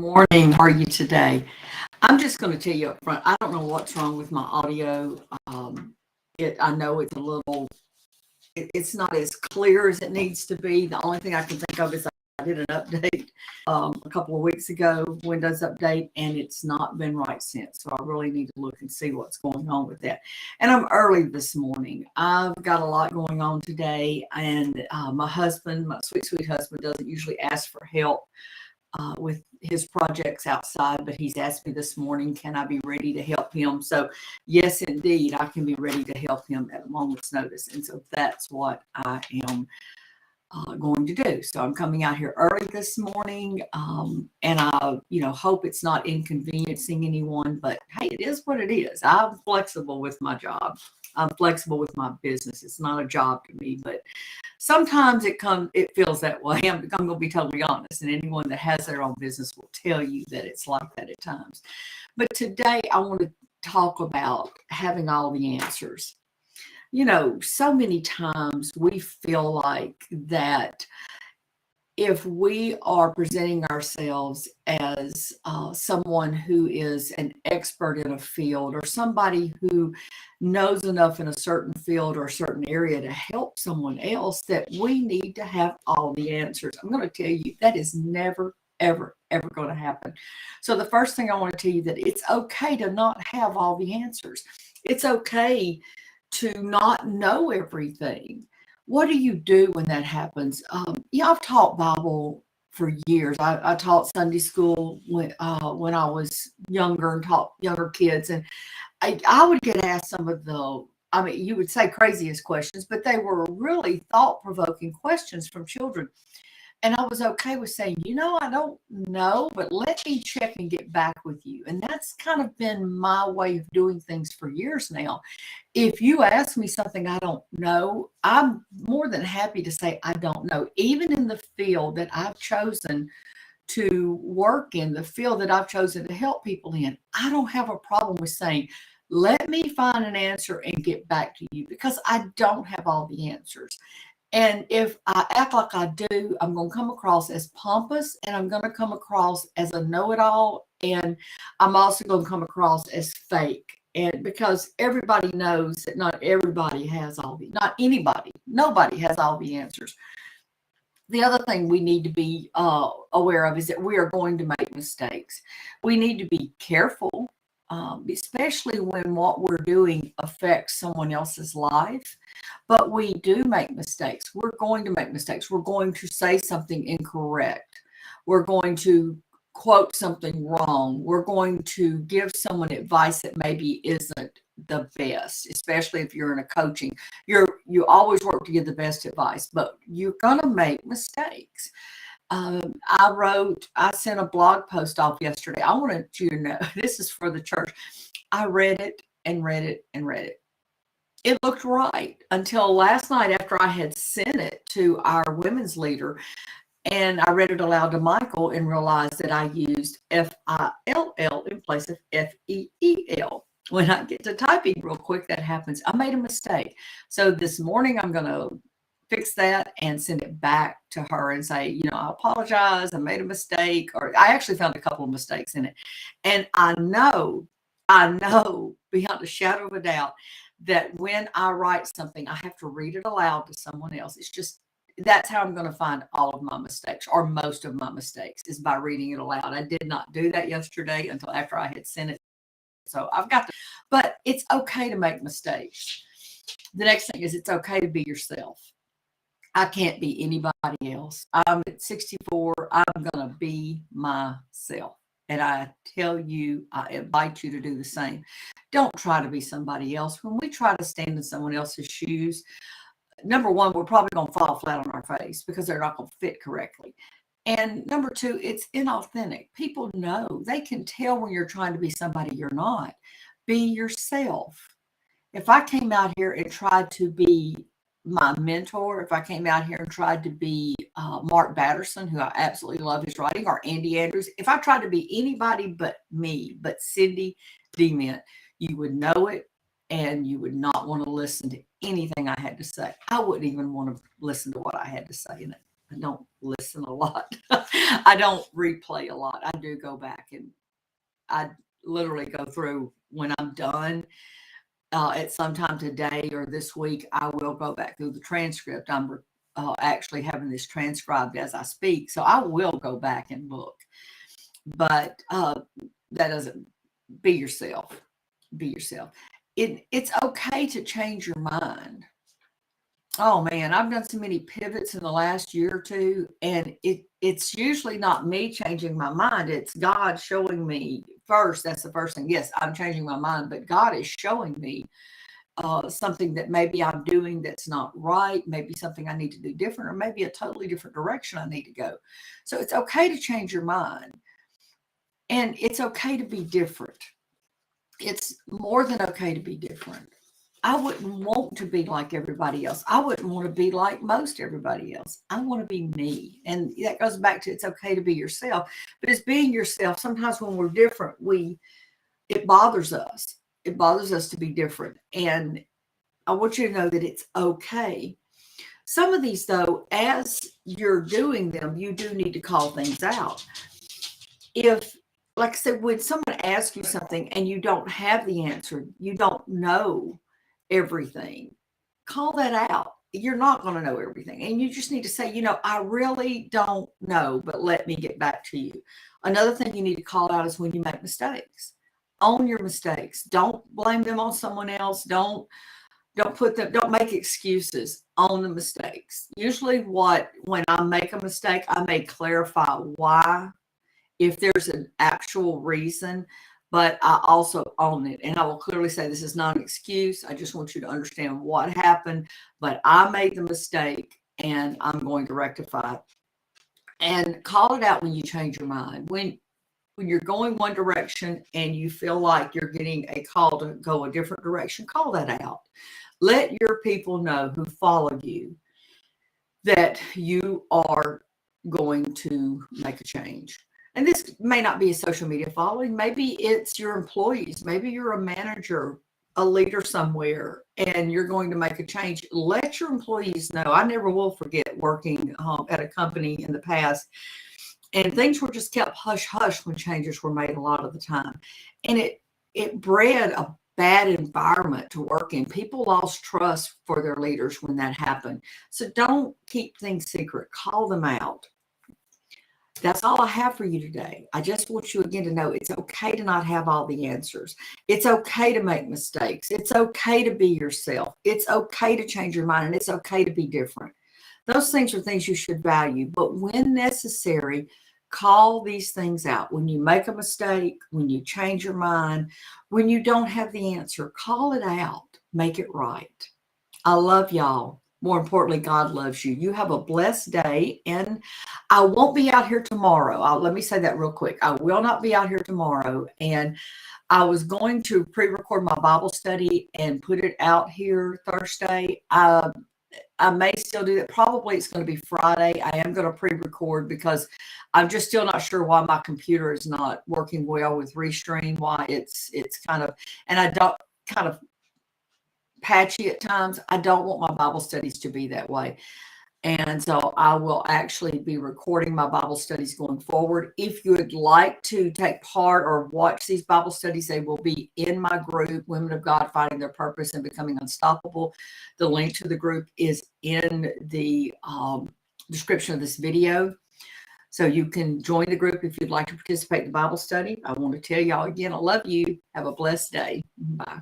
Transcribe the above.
Morning. How are you today? I'm just going to tell you up front. I don't know what's wrong with my audio. I know it's a little. It's not as clear as it needs to be. The only thing I can think of is I did an update a couple of weeks ago, Windows update, and it's not been right since. So I really need to look and see what's going on with that. And I'm early this morning. I've got a lot going on today, and my husband, my sweet, sweet husband, doesn't usually ask for help with his projects outside, but he's asked me this morning, can I be ready to help him? So yes, indeed, I can be ready to help him at a moment's notice. And so that's what I am going to do. So I'm coming out here early this morning, and I, hope it's not inconveniencing anyone, but hey, it is what it is. I'm flexible with my job. I'm flexible with my business. It's not a job to me, but sometimes it feels that way. I'm going to be totally honest, and anyone that has their own business will tell you that it's like that at times. But today I want to talk about having all the answers. So many times we feel like that if we are presenting ourselves as someone who is an expert in a field or somebody who knows enough in a certain field or a certain area to help someone else, that we need to have all the answers. I'm going to tell you that is never, ever, ever going to happen. So the first thing I want to tell you that it's okay to not have all the answers. It's okay to not know everything. What do you do when that happens? I've taught Bible for years. I taught Sunday school when I was younger and taught younger kids. And I would get asked some of you would say craziest questions, but they were really thought-provoking questions from children. And I was okay with saying, I don't know, but let me check and get back with you. And that's kind of been my way of doing things for years now. If you ask me something I don't know, I'm more than happy to say I don't know. Even in the field that I've chosen to work in, the field that I've chosen to help people in, I don't have a problem with saying, let me find an answer and get back to you, because I don't have all the answers. And if I act like I do, I'm going to come across as pompous, and I'm going to come across as a know-it-all, and I'm also going to come across as fake. And because everybody knows that not everybody has not anybody, nobody has all the answers. The other thing we need to be aware of is that we are going to make mistakes. We need to be careful, especially when what we're doing affects someone else's life. But we do make mistakes. We're going to make mistakes. We're going to say something incorrect. We're going to quote something wrong. We're going to give someone advice that maybe isn't the best, especially if you're in a coaching. You always work to give the best advice, but you're going to make mistakes. I sent a blog post off yesterday. I wanted you to know, this is for the church. I read it and read it and read it. It looked right until last night after I had sent it to our women's leader, and I read it aloud to Michael and realized that I used F-I-L-L in place of F-E-E-L. When I get to typing real quick, that happens. I made a mistake. So this morning I'm going to fix that and send it back to her and say, I apologize. I made a mistake. Or I actually found a couple of mistakes in it. And I know beyond a shadow of a doubt that when I write something, I have to read it aloud to someone else. That's how I'm going to find all of my mistakes, or most of my mistakes, is by reading it aloud. I did not do that yesterday until after I had sent it. So but it's okay to make mistakes. The next thing is it's okay to be yourself. I can't be anybody else. I'm at 64. I'm going to be myself. And I invite you to do the same. Don't try to be somebody else. When we try to stand in someone else's shoes, number one, we're probably going to fall flat on our face because they're not going to fit correctly. And number two, it's inauthentic. People know. They can tell when you're trying to be somebody you're not. Be yourself. If I came out here and tried to be my mentor, if I came out here and tried to be Mark Batterson, who I absolutely love his writing, or Andy Andrews, if I tried to be anybody but me, but Cindy Dement, you would know it, and you would not want to listen to anything I had to say. I wouldn't even want to listen to what I had to say in it. I don't listen a lot. I don't replay a lot. I do go back and I literally go through when I'm done. At some time today or this week, I will go back through the transcript. I'm actually having this transcribed as I speak, so I will go back and look. But that doesn't, be yourself. Be yourself. It's okay to change your mind. Oh man, I've done so many pivots in the last year or two, and it's usually not me changing my mind. It's God showing me first. That's the first thing. Yes, I'm changing my mind, but God is showing me something that maybe I'm doing that's not right, maybe something I need to do different, or maybe a totally different direction I need to go. So it's okay to change your mind, and it's okay to be different. It's more than okay to be different. I wouldn't want to be like everybody else. I wouldn't want to be like most everybody else. I want to be me. And that goes back to it's okay to be yourself. But it's being yourself. Sometimes when we're different, it bothers us. It bothers us to be different. And I want you to know that it's okay. Some of these, though, as you're doing them, you do need to call things out. If, like I said, when someone asks you something and you don't have the answer, you don't know everything, call that out. You're not going to know everything. And you just need to say, I really don't know, but let me get back to you. Another thing you need to call out is when you make mistakes. Own your mistakes. Don't blame them on someone else. Don't make excuses. Own the mistakes. Usually when I make a mistake, I may clarify why, if there's an actual reason, but I also own it. And I will clearly say this is not an excuse. I just want you to understand what happened, but I made the mistake and I'm going to rectify it. And call it out when you change your mind. When you're going one direction and you feel like you're getting a call to go a different direction, call that out. Let your people know who follow you that you are going to make a change. And this may not be a social media following. Maybe it's your employees. Maybe you're a manager, a leader somewhere, and you're going to make a change. Let your employees know. I never will forget working at a company in the past, and things were just kept hush hush when changes were made a lot of the time. And it bred a bad environment to work in. People lost trust for their leaders when that happened. So don't keep things secret. Call them out. That's all I have for you today. I just want you again to know it's okay to not have all the answers. It's okay to make mistakes. It's okay to be yourself. It's okay to change your mind, and it's okay to be different. Those things are things you should value, but when necessary, call these things out. When you make a mistake, when you change your mind, when you don't have the answer, call it out. Make it right. I love y'all. More importantly, God loves you. You have a blessed day. And I won't be out here tomorrow. Let me say that real quick. I will not be out here tomorrow. And I was going to pre-record my Bible study and put it out here Thursday. I may still do that. Probably it's going to be Friday. I am going to pre-record because I'm just still not sure why my computer is not working well with Restream, why it's kind of, and I don't kind of patchy at times. I don't want my Bible studies to be that way. And so I will actually be recording my Bible studies going forward. If you would like to take part or watch these Bible studies, they will be in my group, Women of God Finding Their Purpose and Becoming Unstoppable. The link to the group is in the description of this video. So you can join the group if you'd like to participate in the Bible study. I want to tell y'all again, I love you. Have a blessed day. Bye.